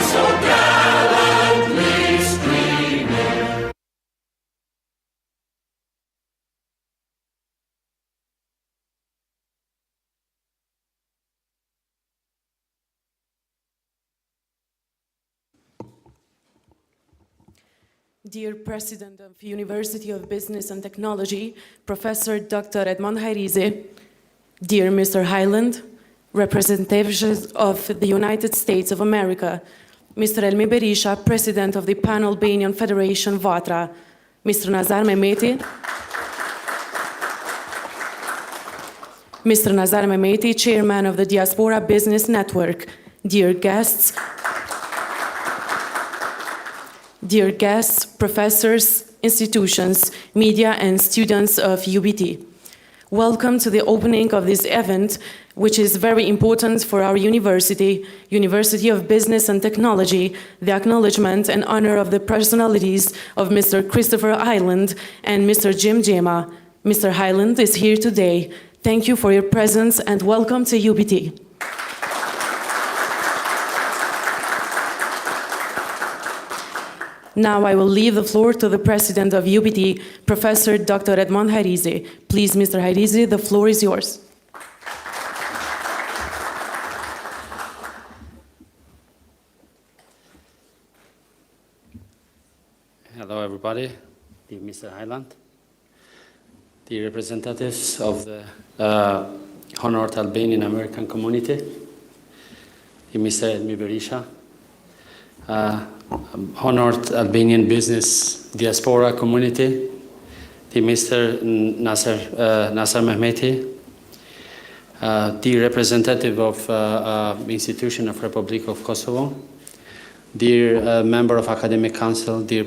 so gallantly streaming. Dear President of University of Business and Technology, Professor Dr. Edmond Hayrizi, dear Mr. Hyland, representatives of the United States of America, Mr. Elmi Berisha, President of the Pan-Albanian Federation Vatra, Mr. Nazar Mehmeti, Mr. Nazar Mehmeti, Chairman of the Diaspora Business Network, dear guests, professors, institutions, media, and students of UBT. Welcome to the opening of this event, which is very important for our university, University of Business and Technology, the acknowledgement and honor of the personalities of Mr. Christopher Hyland and Mr. Jim Jema. Mr. Hyland is here today. Thank you for your presence and welcome to UBT. Now I will leave the floor to the President of UBT, Professor Dr. Edmond Hayrizi. Please, Mr. Hayrizi, the floor is yours. Hello, everybody. Dear Mr. Hyland, the representatives of the honored Albanian American community, the Mr. Elmi Berisha, honored Albanian business diaspora community, the Mr. Nazar Mehmeti, the representative of Institution of Republic of Kosovo, dear member of Academic Council, dear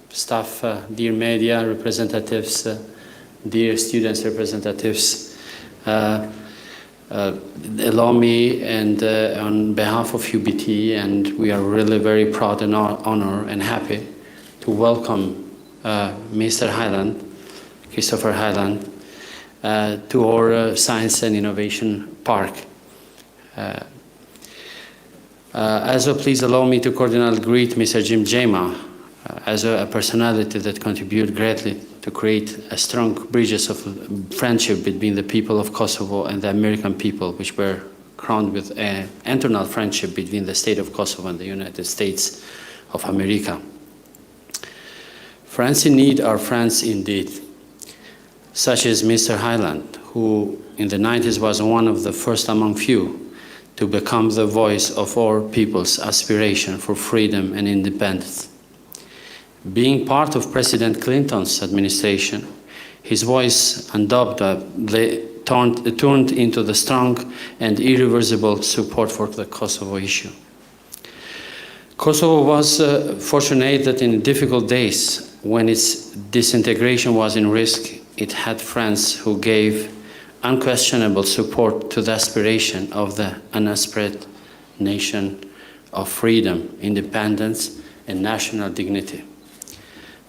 staff, dear media representatives, dear students representatives, allow me, and on behalf of UBT, and we are really very proud and honored and happy to welcome Mr. Hyland, Christopher Hyland, to our Science and Innovation Park. Also, please allow me to cordially greet Mr. Jim Jema, as a personality that contributed greatly to create a strong bridges of friendship between the people of Kosovo and the American people, which were crowned with an internal friendship between the state of Kosovo and the United States of America. Friends in need are friends indeed, such as Mr. Hyland, who in the 90s was one of the first among few to become the voice of our people's aspiration for freedom and independence. Being part of President Clinton's administration, his voice undoubtedly turned into the strong and irreversible support for the Kosovo issue. Kosovo was fortunate that in difficult days, when its disintegration was in risk, it had friends who gave unquestionable support to the aspiration of the unaspirated nation of freedom, independence, and national dignity.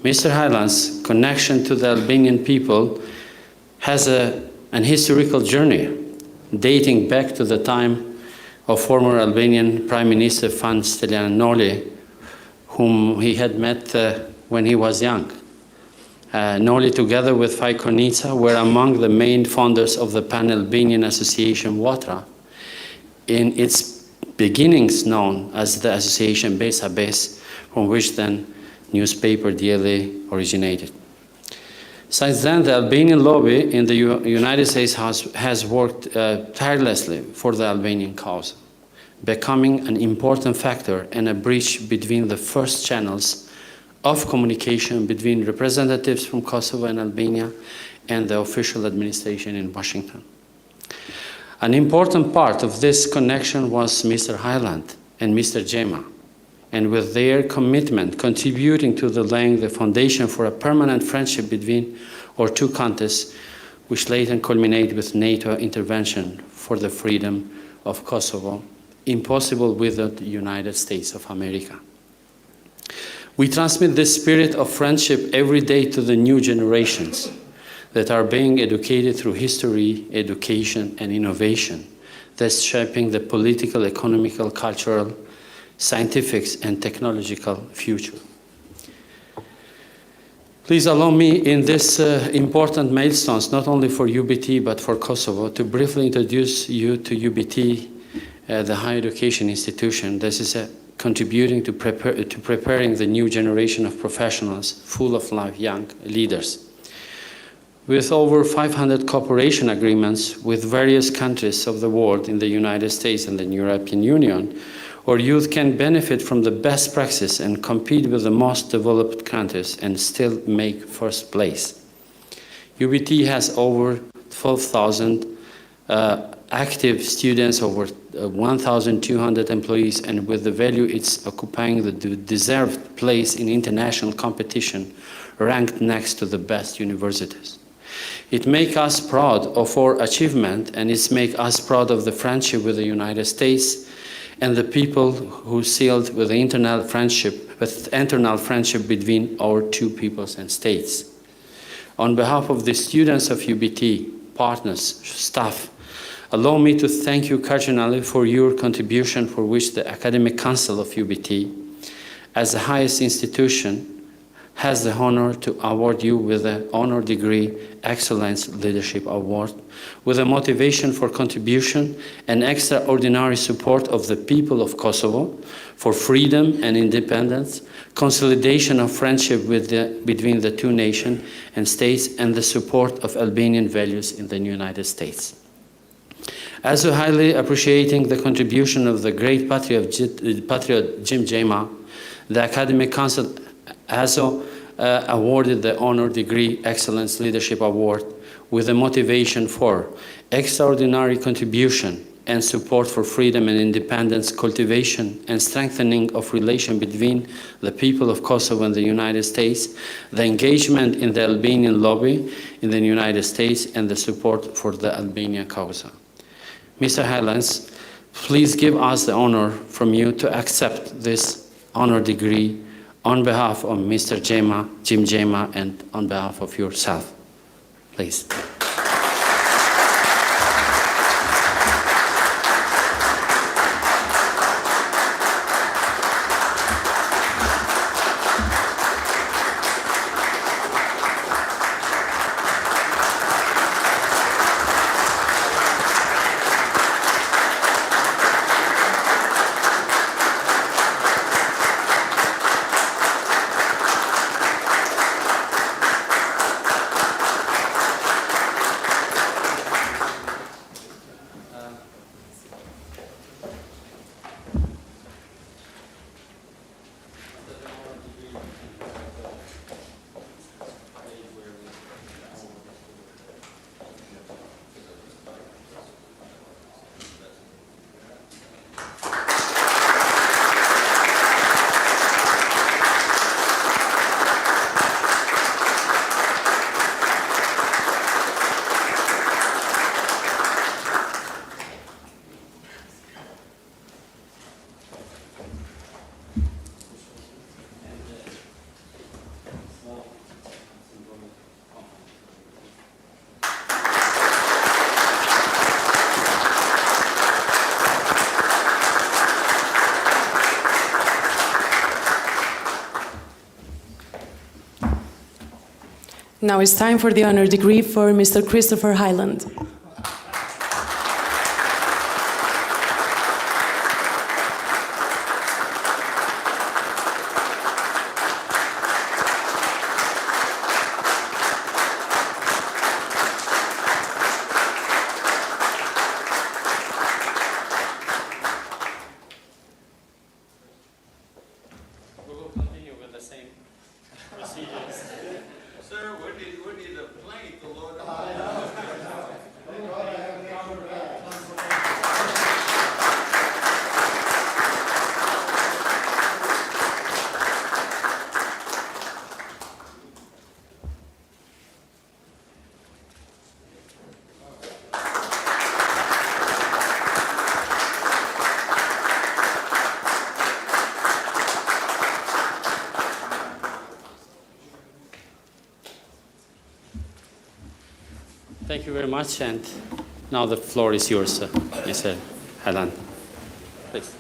Mr. Hyland's connection to the Albanian people has an historical journey dating back to the time of former Albanian Prime Minister Fan Noli, whom he had met when he was young. Noli, together with Faj Konica, were among the main founders of the Pan-Albanian Association Vatra, in its beginnings known as the Association Besa Bes, from which then newspaper daily originated. Since then, the Albanian lobby in the United States has worked tirelessly for the Albanian cause, becoming an important factor and a bridge between the first channels of communication between representatives from Kosovo and Albania and the official administration in Washington. An important part of this connection was Mr. Hyland and Mr. Jema, and with their commitment contributing to laying the foundation for a permanent friendship between our two countries, which later culminated with NATO intervention for the freedom of Kosovo, impossible without the United States of America. We transmit this spirit of friendship every day to the new generations that are being educated through history, education, and innovation, thus shaping the political, economical, cultural, scientific and technological future. Please allow me in this important milestones, not only for UBT but for Kosovo, to briefly introduce you to UBT, the higher education institution. This is contributing to preparing the new generation of professionals, full of life young leaders. With over 500 cooperation agreements with various countries of the world in the United States and the European Union, our youth can benefit from the best practice and compete with the most developed countries and still make first place. UBT has over 12,000 active students, over 1,200 employees, and with the value it's occupying the deserved place in international competition, ranked next to the best universities. It makes us proud of our achievement, and it makes us proud of the friendship with the United States and the people who sealed with the internal friendship between our two peoples and states. On behalf of the students of UBT, partners, staff, allow me to thank you cardinally for your contribution, for which the Academic Council of UBT, as the highest institution, has the honor to award you with the honor degree Excellence Leadership Award, with a motivation for contribution and extraordinary support of the people of Kosovo for freedom and independence, consolidation of friendship between the two nations and states, and the support of Albanian values in the United States. Also highly appreciating the contribution of the great patriot Jim Jema, the Academic Council also awarded the honor degree Excellence Leadership Award with a motivation for extraordinary contribution and support for freedom and independence, cultivation and strengthening of relation between the people of Kosovo and the United States, the engagement in the Albanian lobby in the United States, and the support for the Albanian cause. Mr. Highlands, please give us the honor from you to accept this honor degree on behalf of Mr. Jim Jema, and on behalf of yourself. Please. Now it's time for the honor degree for Mr. Christopher Highland. We will continue with the same procedures. Sir, we need a plane to load up. Thank you very much, and now the floor is yours, Mr. Highland. Please.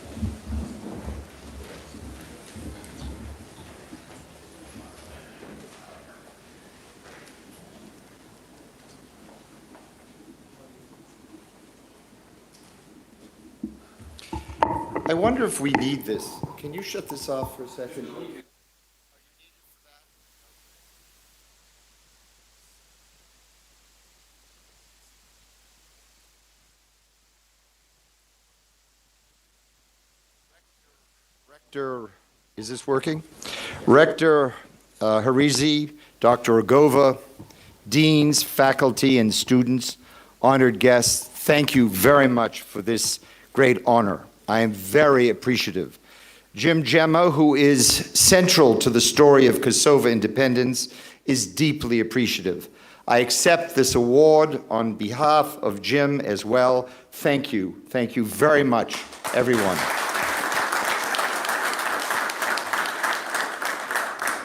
I wonder if we need this. Can you shut this off for a second? Rector, is this working? Rector Harizi, Dr. Rugova, deans, faculty, and students, honored guests, thank you very much for this great honor. I am very appreciative. Jim Gemma, who is central to the story of Kosovo independence, is deeply appreciative. I accept this award on behalf of Jim as well. Thank you. Thank you very much, everyone.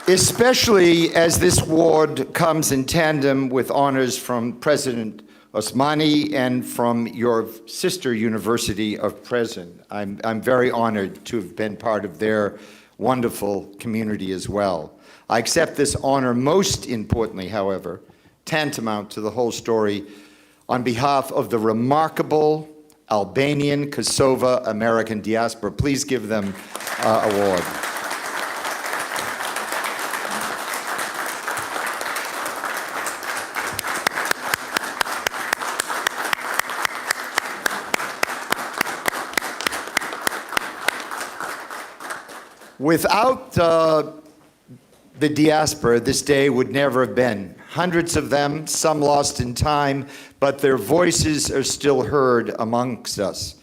Especially as this award comes in tandem with honors from President Osmani and from your sister university of Present. I'm very honored to have been part of their wonderful community as well. I accept this honor most importantly, however, tantamount to the whole story, on behalf of the remarkable Albanian Kosovo American diaspora. Please give them an award. Without the diaspora, this day would never have been. Hundreds of them, some lost in time, but their voices are still heard amongst us.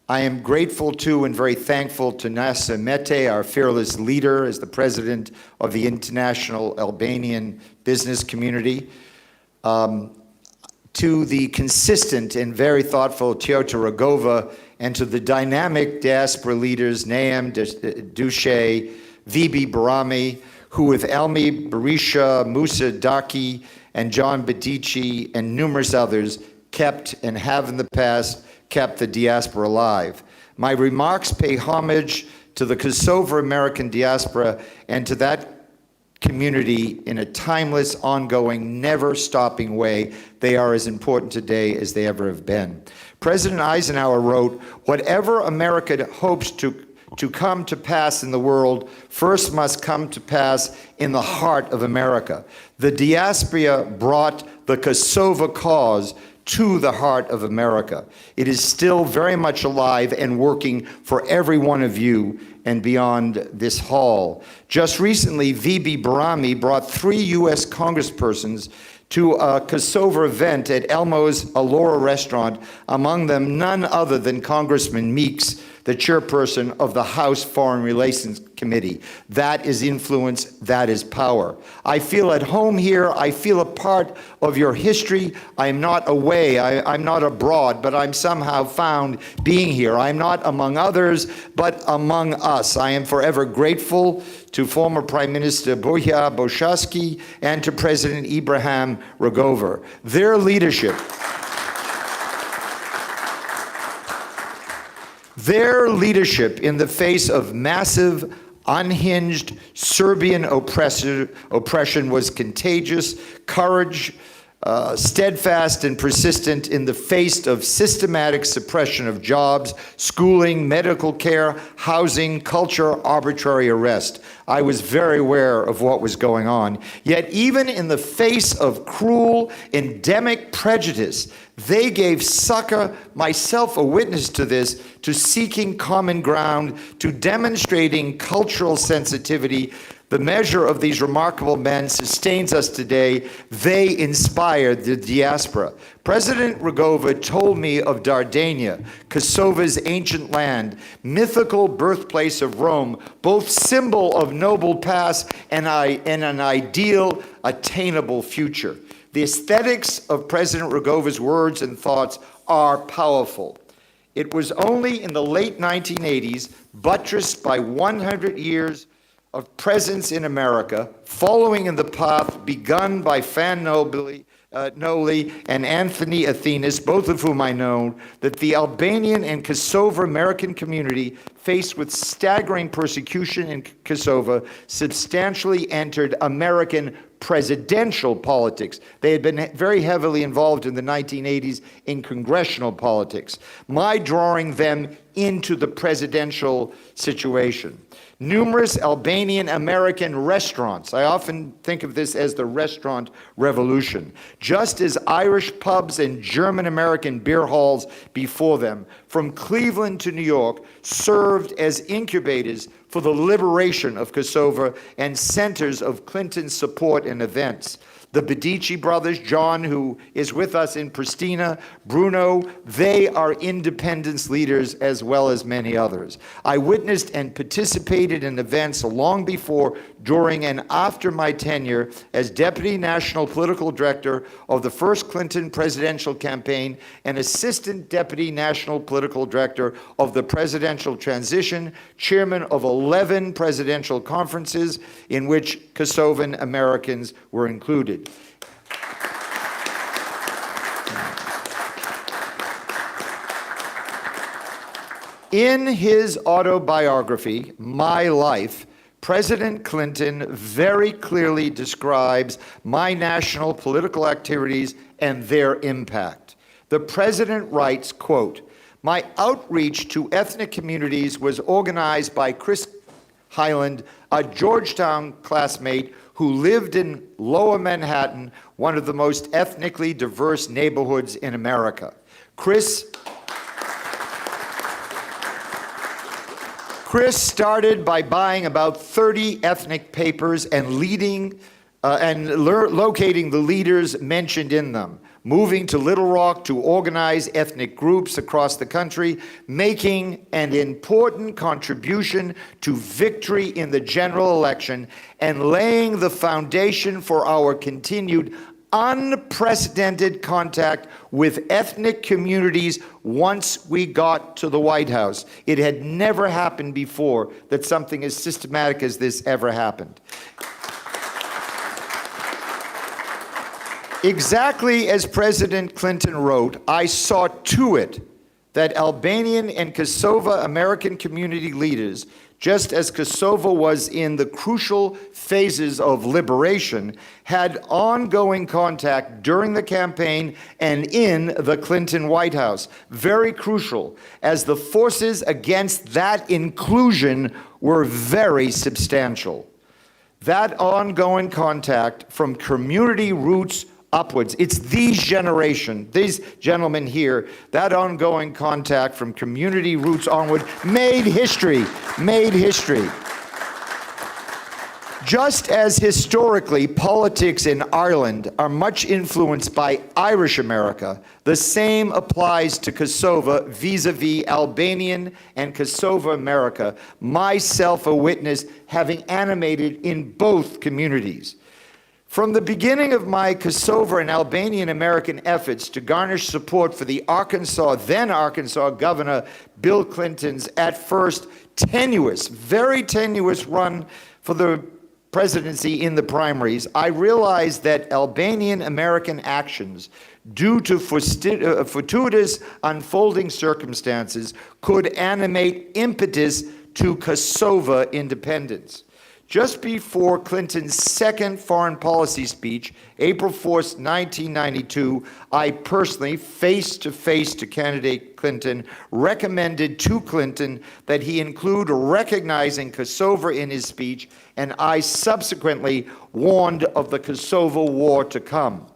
I am grateful to and very thankful to Nasa Mete, our fearless leader as the president of the International Albanian Business Community, to the consistent and very thoughtful Teota Rugova, and to the dynamic diaspora leaders, Naam Duche, Vibi Barami, who with Elmi Berisha, Musa Daki, and John Badici, and numerous others, kept and have in the past kept the diaspora alive. My remarks pay homage to the Kosovo American diaspora and to that community in a timeless, ongoing, never-stopping way. They are as important today as they ever have been. President Eisenhower wrote, "Whatever America hopes to come to pass in the world first must come to pass in the heart of America." The diaspora brought the Kosovo cause to the heart of America. It is still very much alive and working for every one of you and beyond this hall. Just recently, Vibi Barami brought 3 U.S. congresspersons to a Kosovo event at Elmo's Allura restaurant, among them none other than Congressman Meeks, the chairperson of the House Foreign Relations Committee. That is influence, that is power. I feel at home here, I feel a part of your history. I'm not away, I'm not abroad, but I'm somehow found being here. I'm not among others, but among us. I am forever grateful to former Prime Minister Buja Boshaski and to President Ibrahim Rugova. Their leadership in the face of massive, unhinged Serbian oppression was contagious. Courage, steadfast and persistent in the face of systematic suppression of jobs, schooling, medical care, housing, culture, arbitrary arrest. I was very aware of what was going on. Yet even in the face of cruel, endemic prejudice, they gave succor, myself a witness to this, to seeking common ground, to demonstrating cultural sensitivity. The measure of these remarkable men sustains us today. They inspired the diaspora. President Rugova told me of Dardania, Kosovo's ancient land, mythical birthplace of Rome, both symbol of noble past and an ideal, attainable future. The aesthetics of President Rugova's words and thoughts are powerful. It was only in the late 1980s, buttressed by 100 years of presence in America, following in the path begun by Fan Noli and Anthony Athenis, both of whom I know, that the Albanian and Kosovo American community, faced with staggering persecution in Kosovo, substantially entered American presidential politics. They had been very heavily involved in the 1980s in congressional politics. My drawing them into the presidential situation. Numerous Albanian American restaurants. I often think of this as the restaurant revolution. Just as Irish pubs and German American beer halls before them, from Cleveland to New York, served as incubators for the liberation of Kosovo and centers of Clinton's support and events. The Bedici brothers, John, who is with us in Pristina, Bruno, they are independence leaders as well as many others. I witnessed and participated in events long before, during, and after my tenure as Deputy National Political Director of the first Clinton presidential campaign and Assistant Deputy National Political Director of the presidential transition, chairman of 11 presidential conferences in which Kosovan Americans were included. In his autobiography, My Life, President Clinton very clearly describes my national political activities and their impact. The president writes, quote, "My outreach to ethnic communities was organized by Chris Highland, a Georgetown classmate who lived in Lower Manhattan, one of the most ethnically diverse neighborhoods in America. Chris started by buying about 30 ethnic papers and locating the leaders mentioned in them, moving to Little Rock to organize ethnic groups across the country, making an important contribution to victory in the general election, and laying the foundation for our continued unprecedented contact with ethnic communities once we got to the White House. It had never happened before that something as systematic as this ever happened." Exactly as President Clinton wrote, I saw to it that Albanian and Kosovo American community leaders, just as Kosovo was in the crucial phases of liberation, had ongoing contact during the campaign and in the Clinton White House. Very crucial, as the forces against that inclusion were very substantial. That ongoing contact from community roots upwards. It's these gentlemen here, that ongoing contact from community roots onward made history. Just as historically politics in Ireland are much influenced by Irish America, the same applies to Kosovo vis-a-vis Albanian and Kosovo America, myself a witness having animated in both communities. From the beginning of my Kosovo and Albanian American efforts to garnish support for the then Arkansas Governor Bill Clinton's at first very tenuous run for the presidency in the primaries, I realized that Albanian American actions, due to fortuitous unfolding circumstances, could animate impetus to Kosovo independence. Just before Clinton's second foreign policy speech, April 4th, 1992, I personally, face-to-face to candidate Clinton, recommended to Clinton that he include recognizing Kosovo in his speech, and I subsequently warned of the Kosovo War to come.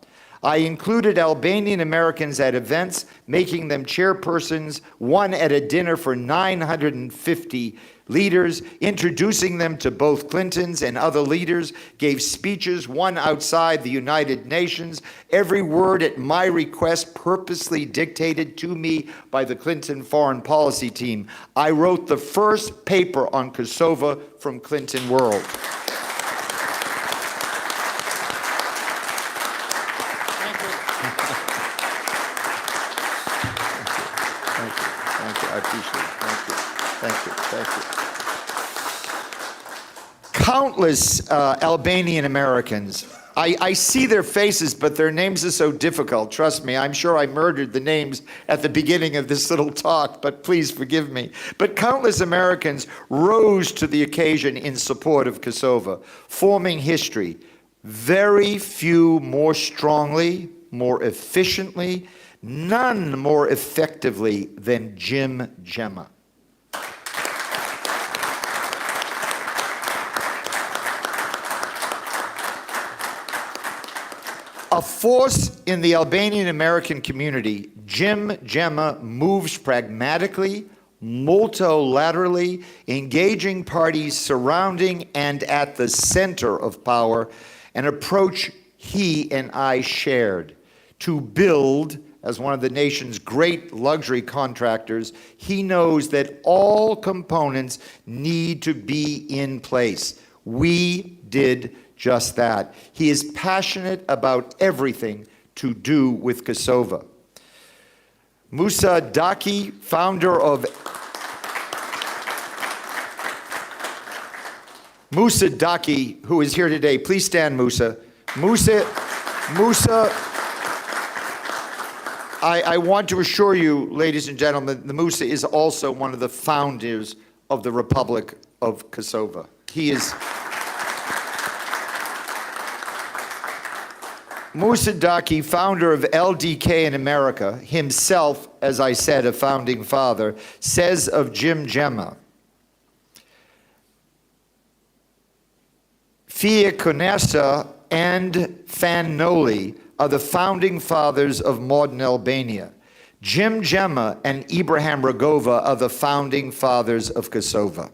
I included Albanian Americans at events, making them chairpersons, one at a dinner for 950 leaders, introducing them to both Clintons and other leaders, gave speeches, one outside the United Nations, every word at my request purposely dictated to me by the Clinton foreign policy team. I wrote the first paper on Kosovo from Clinton World. I appreciate it. Thank you. Countless Albanian Americans. I see their faces, but their names are so difficult. Trust me, I'm sure I murdered the names at the beginning of this little talk, but please forgive me. But countless Americans rose to the occasion in support of Kosovo, forming history. Very few more strongly, more efficiently, none more effectively than Jim Gemma. A force in the Albanian American community, Jim Gemma moves pragmatically, multilaterally, engaging parties surrounding and at the center of power, an approach he and I shared. To build, as one of the nation's great luxury contractors, he knows that all components need to be in place. We did just that. He is passionate about everything to do with Kosovo. Musa Daki, founder of Musa Daki, who is here today. Please stand, Musa. Musa, I want to assure you, ladies and gentlemen, the Musa is also one of the founders of the Republic of Kosovo. He is Musa Daki, founder of LDK in America, himself, as I said, a founding father, says of Jim Gemma, Fia Konessa and Fanoli are the founding fathers of modern Albania. Jim Gemma and Ibrahim Rugova are the founding fathers of Kosovo.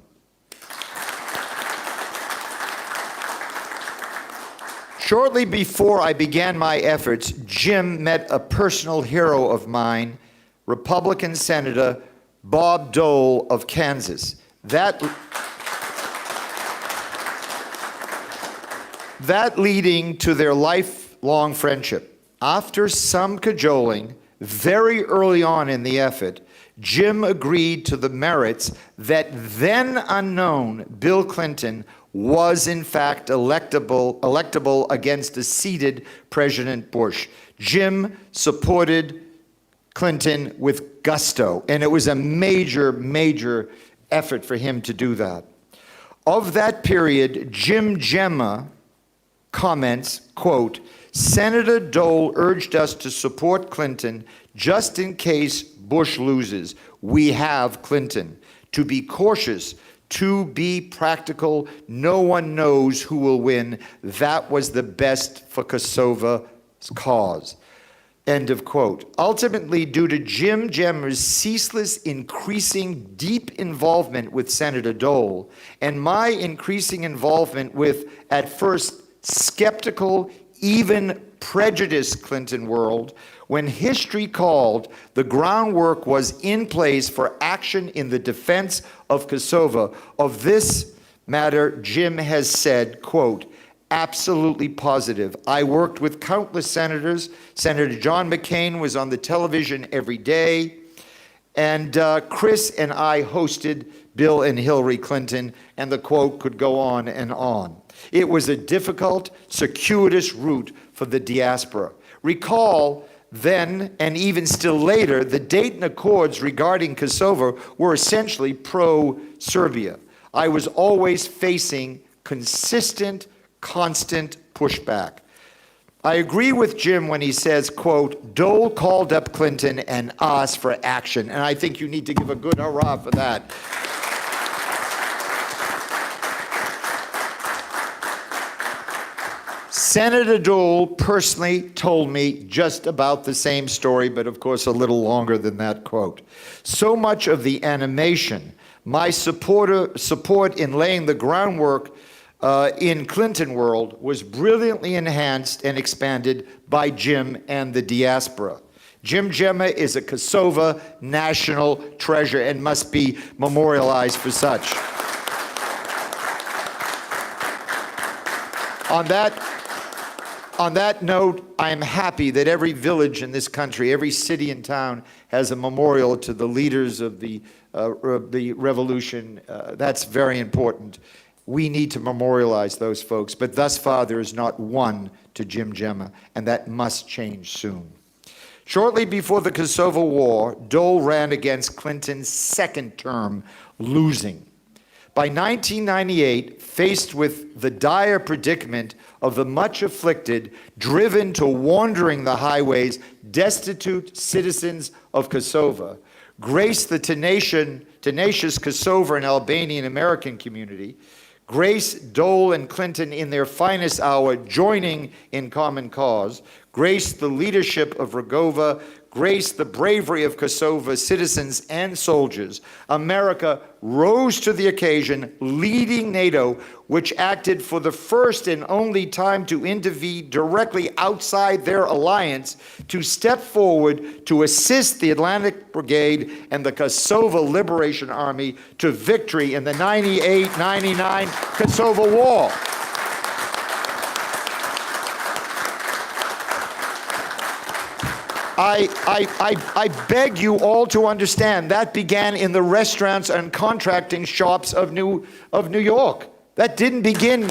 Shortly before I began my efforts, Jim met a personal hero of mine, Republican Senator Bob Dole of Kansas. That leading to their lifelong friendship. After some cajoling, very early on in the effort, Jim agreed to the merits that then unknown Bill Clinton was in fact electable against a seated President Bush. Jim supported Clinton with gusto, and it was a major, major effort for him to do that. Of that period, Jim Gemma comments, quote, Senator Dole urged us to support Clinton just in case Bush loses. We have Clinton. To be cautious, to be practical, no one knows who will win. That was the best for Kosovo's cause. End of quote. Ultimately, due to Jim Gemma's ceaseless, increasing, deep involvement with Senator Dole, and my increasing involvement with, at first, skeptical, even prejudiced Clinton world, when history called, the groundwork was in place for action in the defense of Kosovo. Of this matter, Jim has said, quote, absolutely positive. I worked with countless senators. Senator John McCain was on the television every day. And Chris and I hosted Bill and Hillary Clinton, and the quote could go on and on. It was a difficult, circuitous route for the diaspora. Recall then, and even still later, the Dayton Accords regarding Kosovo were essentially pro-Serbia. I was always facing consistent, constant pushback. I agree with Jim when he says, quote, Dole called up Clinton and asked for action. And I think you need to give a good hurrah for that. Senator Dole personally told me just about the same story, but of course a little longer than that quote. So much of the animation, my support in laying the groundwork in Clinton world was brilliantly enhanced and expanded by Jim and the diaspora. Jim Gemma is a Kosovo national treasure and must be memorialized for such. On that note, I am happy that every village in this country, every city and town has a memorial to the leaders of the revolution. That's very important. We need to memorialize those folks, but thus far there is not one to Jim Gemma, and that must change soon. Shortly before the Kosovo War, Dole ran against Clinton's second term, losing. By 1998, faced with the dire predicament of the much afflicted, driven to wandering the highways, destitute citizens of Kosovo, grace the tenacious Kosovo and Albanian American community, grace Dole and Clinton in their finest hour, joining in common cause, grace the leadership of Rugova, grace the bravery of Kosovo's citizens and soldiers. America rose to the occasion, leading NATO, which acted for the first and only time to intervene directly outside their alliance, to step forward to assist the Atlantic Brigade and the Kosovo Liberation Army to victory in the 98-99 Kosovo War. I beg you all to understand that began in the restaurants and contracting shops of New York. That didn't begin.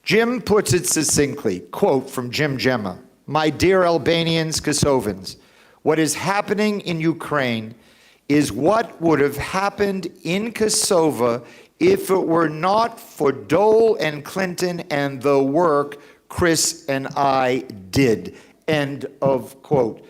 Jim puts it succinctly, quote from Jim Gemma, "My dear Albanians, Kosovans, what is happening in Ukraine is what would have happened in Kosovo if it were not for Dole and Clinton and the work Chris and I did." End of quote.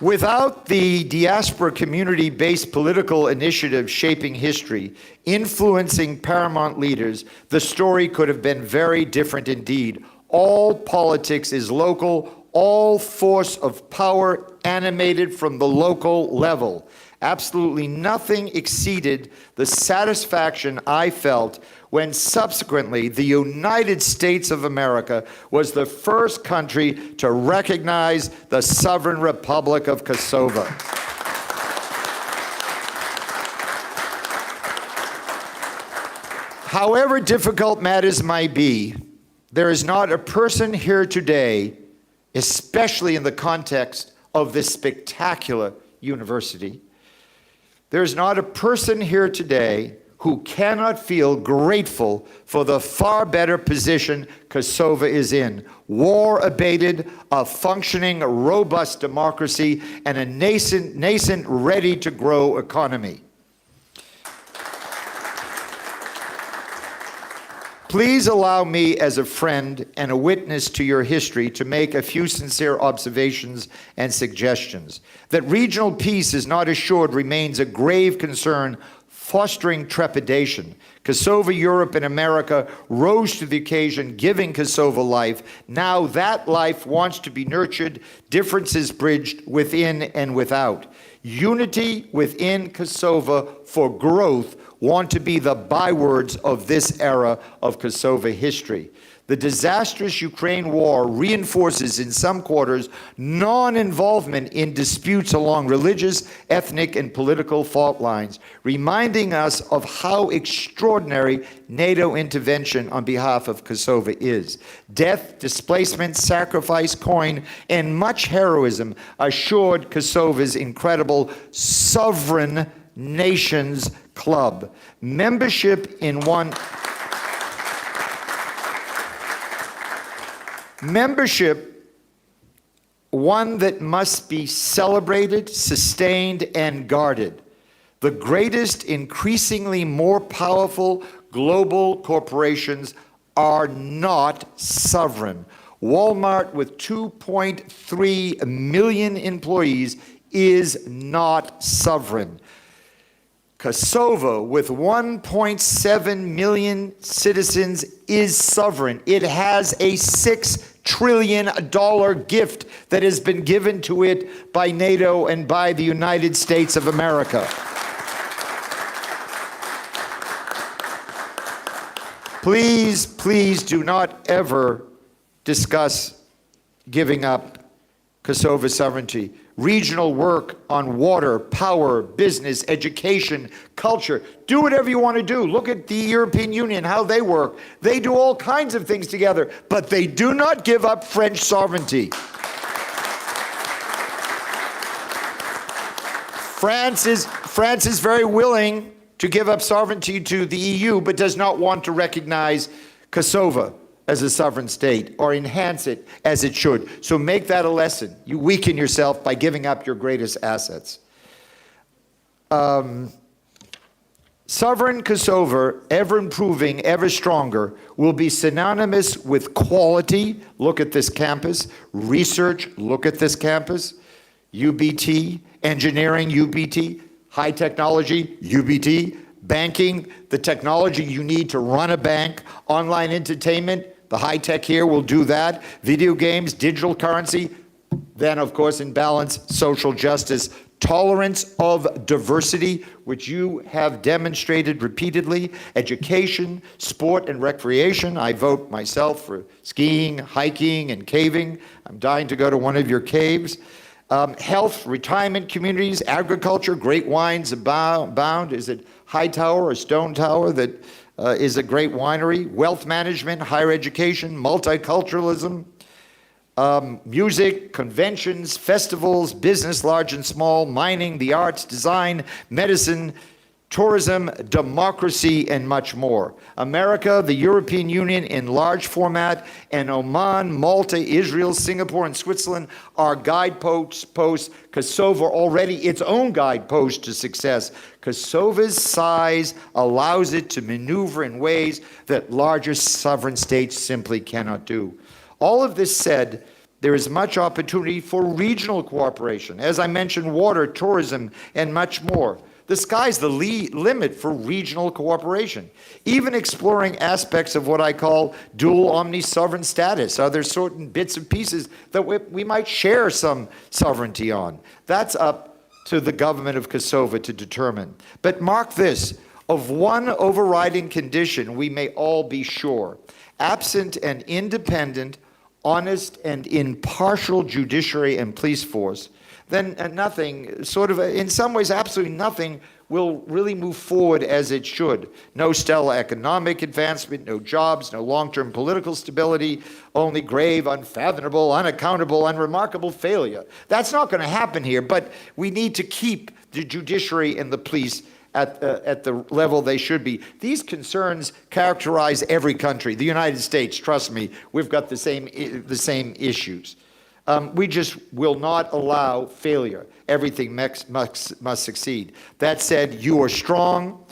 Without the diaspora community-based political initiative shaping history, influencing paramount leaders, the story could have been very different indeed. All politics is local, all force of power animated from the local level. Absolutely nothing exceeded the satisfaction I felt when subsequently the United States of America was the first country to recognize the sovereign Republic of Kosovo. However difficult matters might be, there is not a person here today, especially in the context of this spectacular university, there is not a person here today who cannot feel grateful for the far better position Kosovo is in. War abated, a functioning, robust democracy, and a nascent, ready-to-grow economy. Please allow me, as a friend and a witness to your history, to make a few sincere observations and suggestions. That regional peace is not assured remains a grave concern, fostering trepidation. Kosovo, Europe, and America rose to the occasion, giving Kosovo life. Now that life wants to be nurtured, differences bridged within and without. Unity within Kosovo for growth want to be the bywords of this era of Kosovo history. The disastrous Ukraine war reinforces in some quarters non-involvement in disputes along religious, ethnic, and political fault lines, reminding us of how extraordinary NATO intervention on behalf of Kosovo is. Death, displacement, sacrifice, coin, and much heroism assured Kosovo's incredible sovereign nations club. Membership, one that must be celebrated, sustained, and guarded. The greatest, increasingly more powerful global corporations are not sovereign. Walmart, with 2.3 million employees, is not sovereign. Kosovo, with 1.7 million citizens, is sovereign. It has a $6 trillion gift that has been given to it by NATO and by the United States of America. Please, please do not ever discuss giving up Kosovo's sovereignty. Regional work on water, power, business, education, culture. Do whatever you want to do. Look at the European Union, how they work. They do all kinds of things together, but they do not give up French sovereignty. France is very willing to give up sovereignty to the EU, but does not want to recognize Kosovo. as a sovereign state or enhance it as it should. So make that a lesson. You weaken yourself by giving up your greatest assets. Sovereign Kosovo, ever improving, ever stronger, will be synonymous with quality. Look at this campus. Research, look at this campus. UBT, engineering, UBT, high technology, UBT, banking, the technology you need to run a bank, online entertainment, the high tech here will do that, video games, digital currency, then of course in balance, social justice, tolerance of diversity, which you have demonstrated repeatedly, education, sport and recreation. I vote myself for skiing, hiking, and caving. I'm dying to go to one of your caves. Health, retirement communities, agriculture, great wines abound. Is it Hightower or Stone Tower that is a great winery? Wealth management, higher education, multiculturalism, music, conventions, festivals, business, large and small, mining, the arts, design, medicine, tourism, democracy, and much more. America, the European Union in large format, and Oman, Malta, Israel, Singapore, and Switzerland are guideposts. Kosovo already its own guidepost to success. Kosovo's size allows it to maneuver in ways that larger sovereign states simply cannot do. All of this said, there is much opportunity for regional cooperation. As I mentioned, water, tourism, and much more. The sky's the limit for regional cooperation. Even exploring aspects of what I call dual omni-sovereign status. Are there certain bits and pieces that we might share some sovereignty on? That's up to the government of Kosovo to determine. But mark this, of one overriding condition we may all be sure. Absent an independent, honest, and impartial judiciary and police force, then nothing, sort of, in some ways, absolutely nothing will really move forward as it should. No stellar economic advancement, no jobs, no long-term political stability, only grave, unfathomable, unaccountable, unremarkable failure. That's not going to happen here, but we need to keep the judiciary and the police at the level they should be. These concerns characterize every country. The United States, trust me, we've got the same issues. We just will not allow failure. Everything must succeed. That said, you are strong.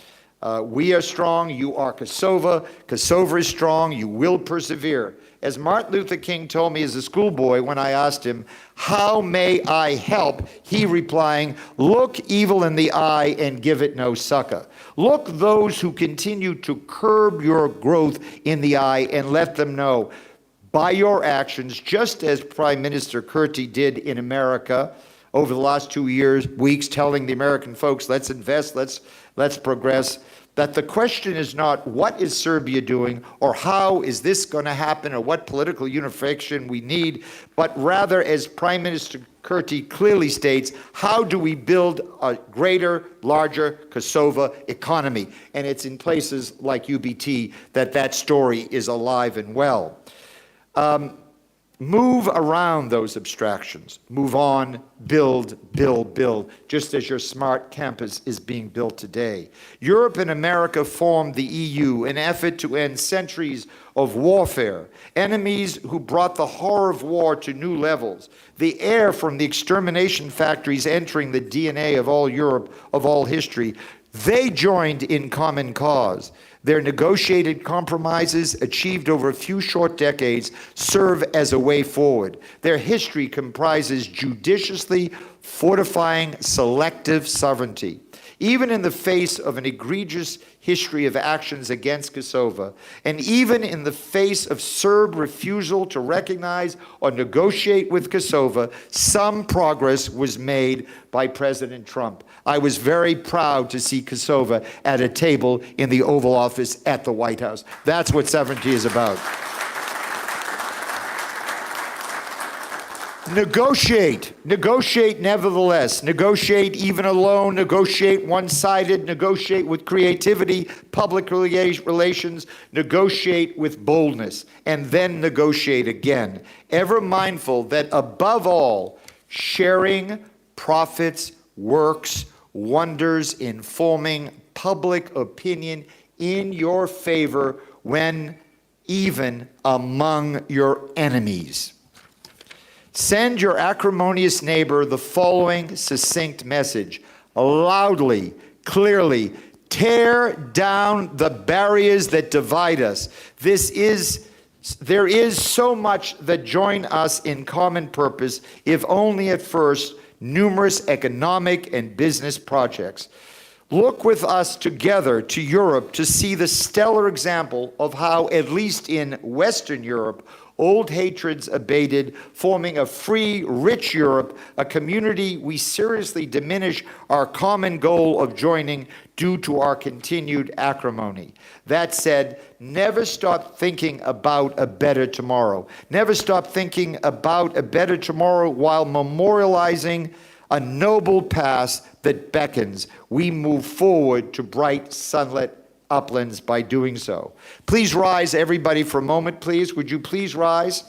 We are strong. You are Kosovo. Kosovo is strong. You will persevere. As Martin Luther King told me as a schoolboy when I asked him, "How may I help?" he replying, "Look evil in the eye and give it no succor. Look those who continue to curb your growth in the eye and let them know by your actions, just as Prime Minister Kurti did in America over the last 2 weeks, telling the American folks, let's invest, let's progress, that the question is not what is Serbia doing or how is this going to happen or what political unification we need, but rather, as Prime Minister Kurti clearly states, how do we build a greater, larger Kosovo economy? And it's in places like UBT that story is alive and well. Move around those abstractions. Move on, build, just as your smart campus is being built today. Europe and America formed the EU, an effort to end centuries of warfare, enemies who brought the horror of war to new levels, the air from the extermination factories entering the DNA of all Europe, of all history. They joined in common cause. Their negotiated compromises, achieved over a few short decades, serve as a way forward. Their history comprises judiciously fortifying selective sovereignty. Even in the face of an egregious history of actions against Kosovo, and even in the face of Serb refusal to recognize or negotiate with Kosovo, some progress was made by President Trump. I was very proud to see Kosovo at a table in the Oval Office at the White House. That's what sovereignty is about. Negotiate nevertheless. Negotiate even alone, negotiate one-sided, negotiate with creativity, public relations, negotiate with boldness, and then negotiate again. Ever mindful that above all, sharing profits, works, wonders in forming public opinion in your favor when even among your enemies. Send your acrimonious neighbor the following succinct message. Loudly, clearly, tear down the barriers that divide us. There is so much that join us in common purpose, if only at first numerous economic and business projects. Look with us together to Europe to see the stellar example of how, at least in Western Europe, old hatreds abated, forming a free, rich Europe, a community we seriously diminish our common goal of joining due to our continued acrimony. That said, never stop thinking about a better tomorrow. Never stop thinking about a better tomorrow while memorializing a noble past that beckons. We move forward to bright sunlit uplands by doing so. Please rise, everybody, for a moment, please. Would you please rise?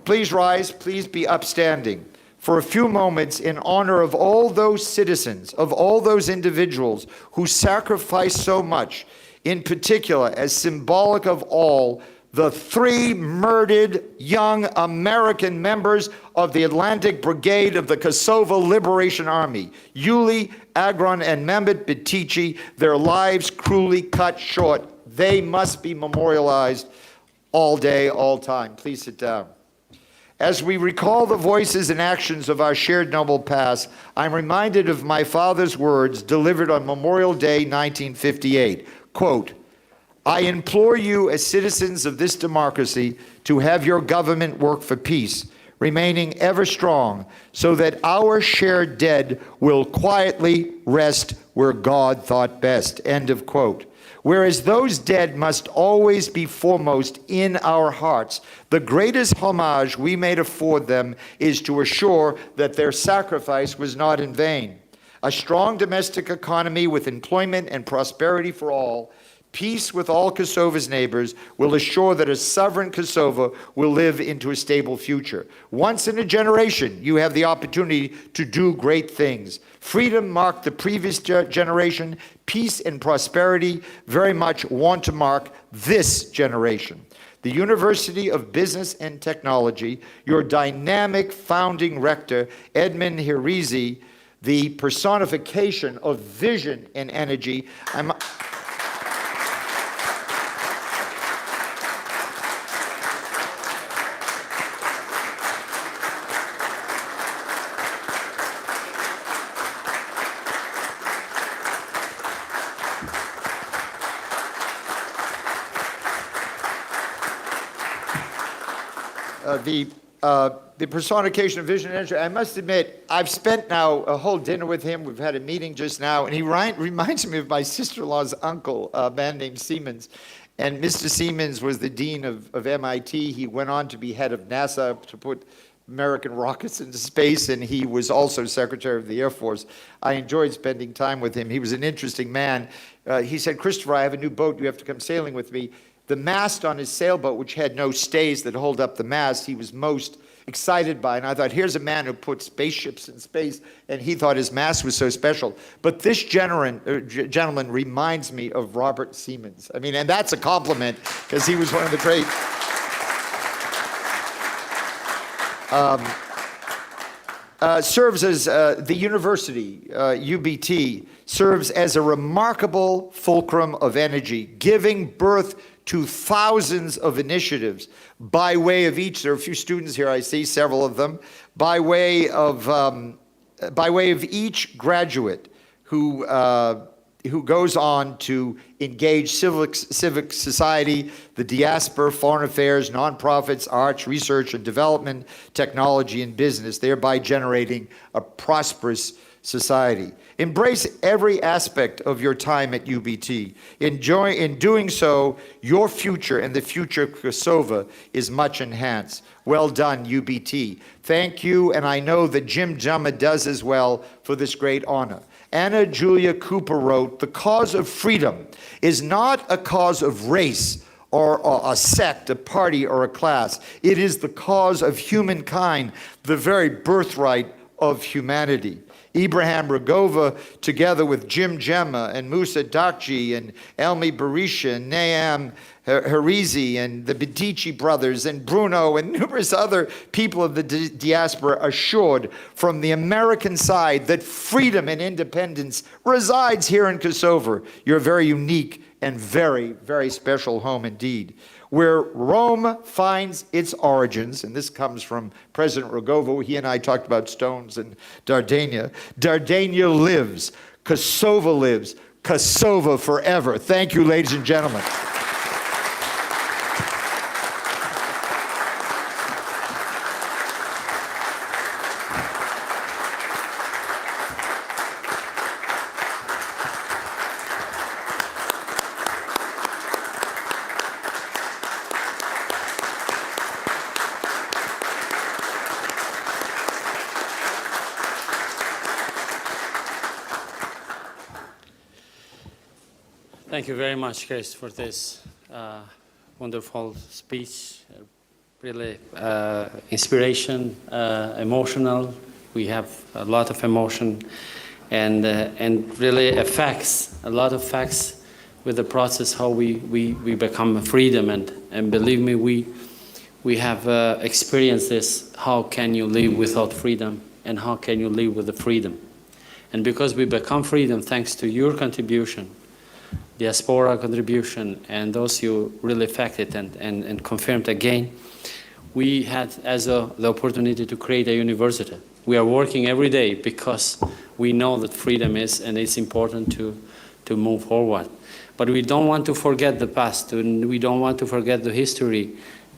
Please rise, please be upstanding for a few moments in honor of all those citizens, of all those individuals who sacrificed so much, in particular, as symbolic of all, the 3 murdered young American members of the Atlantic Brigade of the Kosovo Liberation Army, Yuli, Agron, and Mehmet Bitici, their lives cruelly cut short. They must be memorialized all day, all time. Please sit down. As we recall the voices and actions of our shared noble past, I'm reminded of my father's words delivered on Memorial Day, 1958. Quote, I implore you as citizens of this democracy to have your government work for peace, remaining ever strong, so that our shared dead will quietly rest where God thought best. End of quote. Whereas those dead must always be foremost in our hearts, the greatest homage we may afford them is to assure that their sacrifice was not in vain. A strong domestic economy with employment and prosperity for all, peace with all Kosovo's neighbors, will assure that a sovereign Kosovo will live into a stable future. Once in a generation, you have the opportunity to do great things. Freedom marked the previous generation. Peace and prosperity very much want to mark this generation. The University of Business and Technology, your dynamic founding rector, Edmund Hirizi, the personification of vision and energy. The personification of vision and energy. I must admit, I've spent now a whole dinner with him. We've had a meeting just now, and he reminds me of my sister-in-law's uncle, a man named Siemens. And Mr. Siemens was the dean of MIT. He went on to be head of NASA to put American rockets into space, and he was also Secretary of the Air Force. I enjoyed spending time with him. He was an interesting man. He said, Christopher, I have a new boat. You have to come sailing with me. The mast on his sailboat, which had no stays that hold up the mast, he was most excited by. And I thought, here's a man who put spaceships in space, and he thought his mast was so special. But this gentleman reminds me of Robert Siemens. I mean, and that's a compliment, because he was one of the great... serves as the university, UBT, serves as a remarkable fulcrum of energy, giving birth to thousands of initiatives by way of each. There are a few students here, I see several of them, by way of each graduate who goes on to engage civic society, the diaspora, foreign affairs, nonprofits, arts, research and development, technology and business, thereby generating a prosperous society. Embrace every aspect of your time at UBT. In doing so, your future and the future of Kosovo is much enhanced. Well done, UBT. Thank you, and I know that Jim Jumma does as well for this great honor. Anna Julia Cooper wrote, the cause of freedom is not a cause of race or a sect, a party, or a class. It is the cause of humankind, the very birthright of humanity. Ibrahim Rugova, together with Jim Gemma and Musa Dakji and Elmi Berisha and Naam Harizi and the Bedici brothers and Bruno and numerous other people of the diaspora, assured from the American side that freedom and independence resides here in Kosovo, your very unique and very, very special home indeed. Where Rome finds its origins, and this comes from President Rugova, he and I talked about stones and Dardania. Dardania lives, Kosovo lives, Kosovo forever. Thank you, ladies and gentlemen. Thank you very much, Chris, for this wonderful speech. Really inspiration, emotional. We have a lot of emotion, and really effects, a lot of facts with the process how we become a freedom. And believe me, we have experienced this. How can you live without freedom, and how can you live with the freedom? And because we become freedom thanks to your contribution, diaspora contribution, and those who really affected and confirmed again, we had the opportunity to create a university. We are working every day because we know that freedom is, and it's important to move forward. But we don't want to forget the past, and we don't want to forget the history,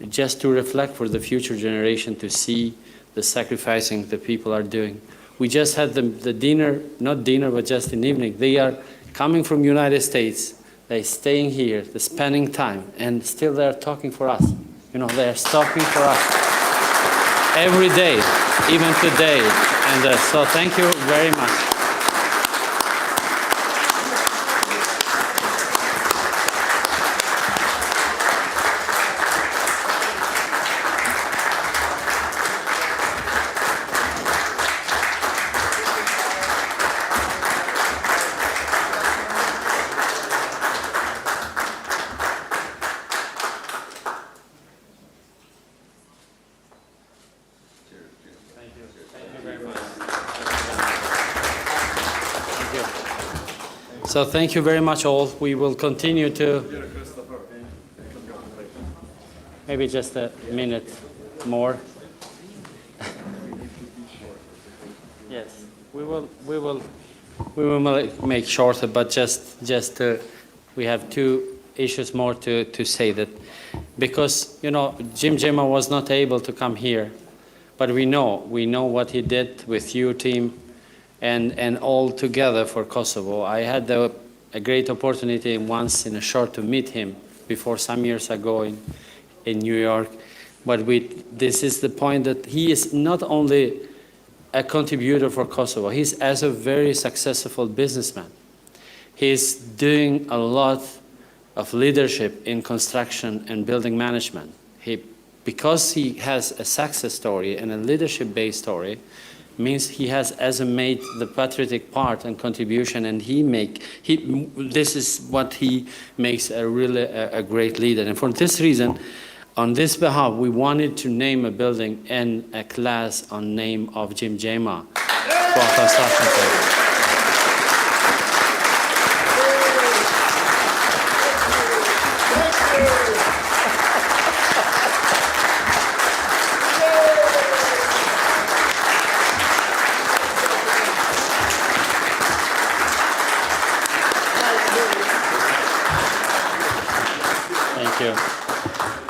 just to reflect for the future generation to see the sacrificing the people are doing. We just had the dinner, not dinner, but just an evening. They are coming from United States, they're staying here, they're spending time, and still they're talking for us. You know, they're talking for us every day, even today. And so thank you very much. So thank you very much all. We will continue to, maybe just a minute more. Yes, we will make shorter, but just we have two issues more to say that, because you know Jim Gemma was not able to come here, but we know what he did with your team. And all together for Kosovo. I had a great opportunity once in a short to meet him before some years ago in New York. But this is the point that he is not only a contributor for Kosovo, he's as a very successful businessman. He's doing a lot of leadership in construction and building management. Because he has a success story and a leadership-based story, means he has made the patriotic part and contribution, and this is what he makes a really a great leader. And for this reason, on this behalf, we wanted to name a building and a class on name of Jim Gemma for construction.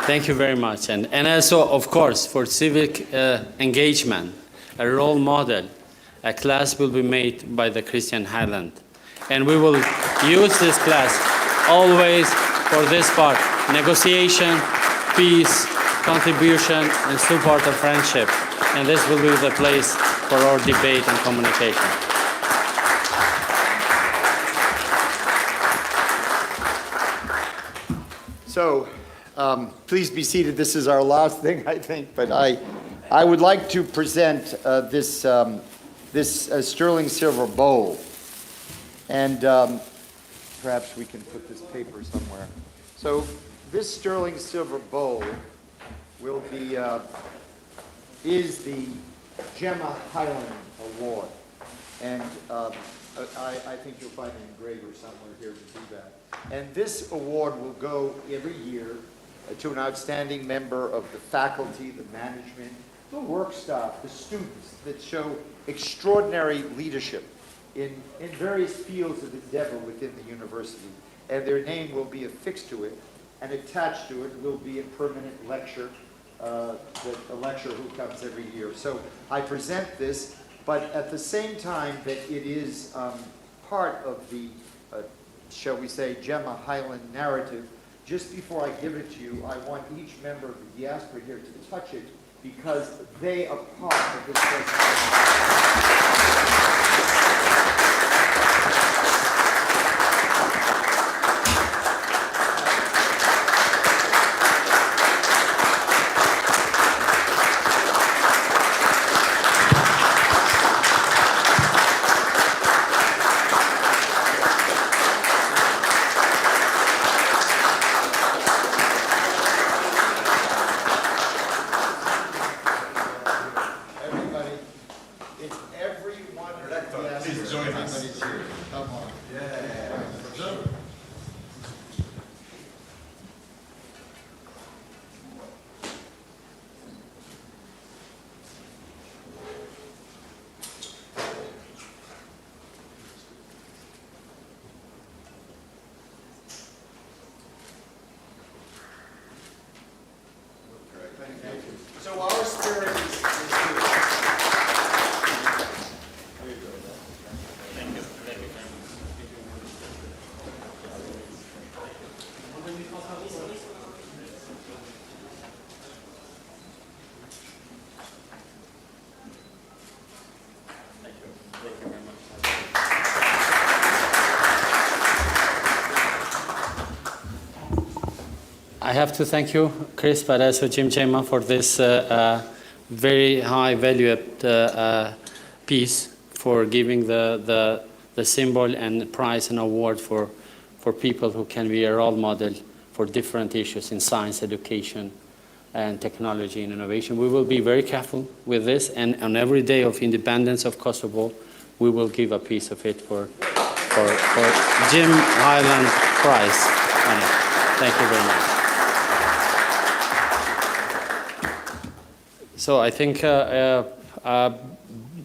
Thank you very much. And also, of course, for civic engagement, a role model, a class will be made by the Christian Highland. And we will use this class always for this part, negotiation, peace, contribution, and support of friendship. And this will be the place for our debate and communication. So, please be seated. This is our last thing, I think, but I would like to present this this sterling silver bowl. And perhaps we can put this paper somewhere. So this sterling silver bowl will be, is the Gemma Highland Award. And I think you'll find an engraver somewhere here to do that. And this award will go every year to an outstanding member of the faculty, the management, the work staff, the students that show extraordinary leadership in various fields of endeavor within the university. And their name will be affixed to it, and attached to it will be a permanent lecture, a lecturer who comes every year. So I present this, but at the same time that it is part of the, shall we say, Gemma Highland narrative, just before I give it to you, I want each member of the diaspora here to touch it, because they are part of this presentation. So our spirit is here. I have to thank you, Chris, but also Jim Chema, for this very high valued piece, for giving the symbol and prize and award for people who can be a role model for different issues in science, education, and technology and innovation. We will be very careful with this, and on every day of independence of Kosovo, we will give a piece of it for Jim Highland Prize. Thank you very much. So I think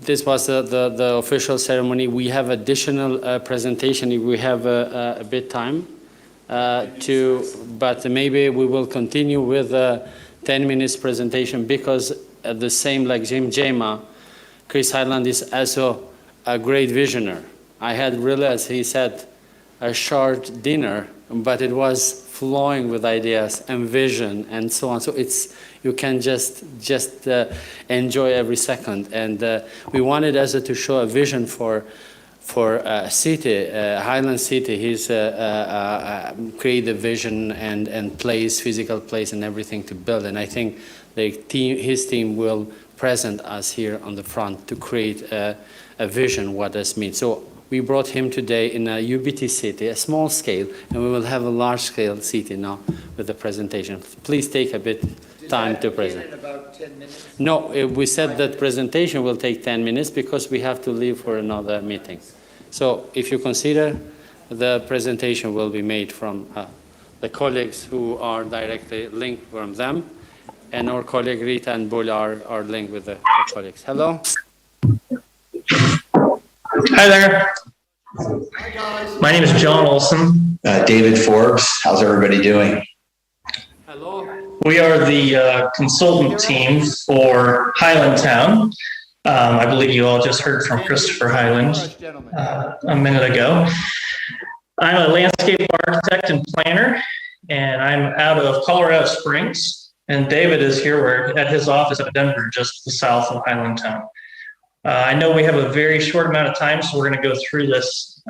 this was the official ceremony. We have additional presentation if we have a bit time but maybe we will continue with a 10 minutes presentation, because the same like Jim Jema, Chris Highland is also a great visionary. I had really, as he said, a short dinner, but it was flowing with ideas and vision and so on. So you can just enjoy every second. And we wanted also to show a vision for a city, Highland City. He's created a vision and place, physical place and everything to build. And I think his team will present us here on the front to create a vision what this means. So we brought him today in a UBT city, a small scale, and we will have a large scale city now with the presentation. Please take a bit time to present. In about 10 minutes? No, we said that presentation will take 10 minutes because we have to leave for another meeting. So if you consider, the presentation will be made from the colleagues who are directly linked from them, and our colleague Rita and Bull are linked with the colleagues. Hello. Hi there. Hi guys. My name is John Olson. David Forbes. How's everybody doing? Hello. We are the consultant team for Highland Town. I believe you all just heard from Christopher Highland a minute ago. I'm a landscape architect and planner, and I'm out of Colorado Springs. And David is here. We're at his office in Denver, just south of Highland Town. I know we have a very short amount of time, so we're going to go through this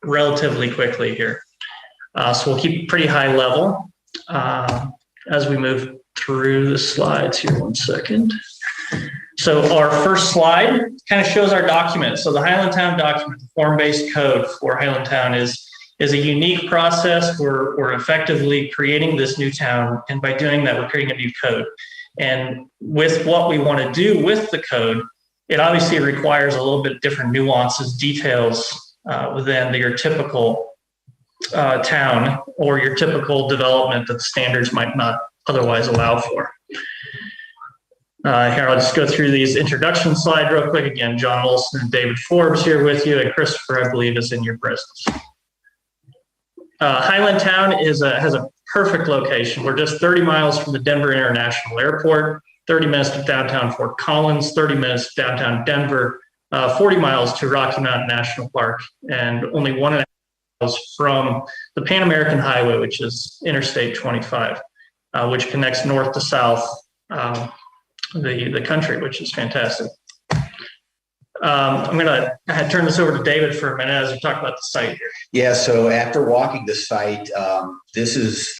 relatively quickly here. So we'll keep it pretty high level as we move through the slides here. 1 second. So So our first slide kind of shows our document. So the Highlandtown document, the form-based code for Highlandtown is a unique process. We're effectively creating this new town. And by doing that, we're creating a new code. And with what we want to do with the code, it obviously requires a little bit different nuances, details than your typical town or your typical development that the standards might not otherwise allow for. Here, I'll just go through these introduction slides real quick. Again, John Olson and David Forbes here with you, and Christopher, I believe, is in your presence. Highlandtown has a perfect location. We're just 30 miles from the Denver International Airport, 30 minutes to downtown Fort Collins, 30 minutes to downtown Denver, 40 miles to Rocky Mountain National Park, and only 1.5 miles from the Pan American Highway, which is Interstate 25, which connects north to south the country, which is fantastic. I'm going to turn this over to David for a minute as we talk about the site here. Yeah, so after walking the site, this is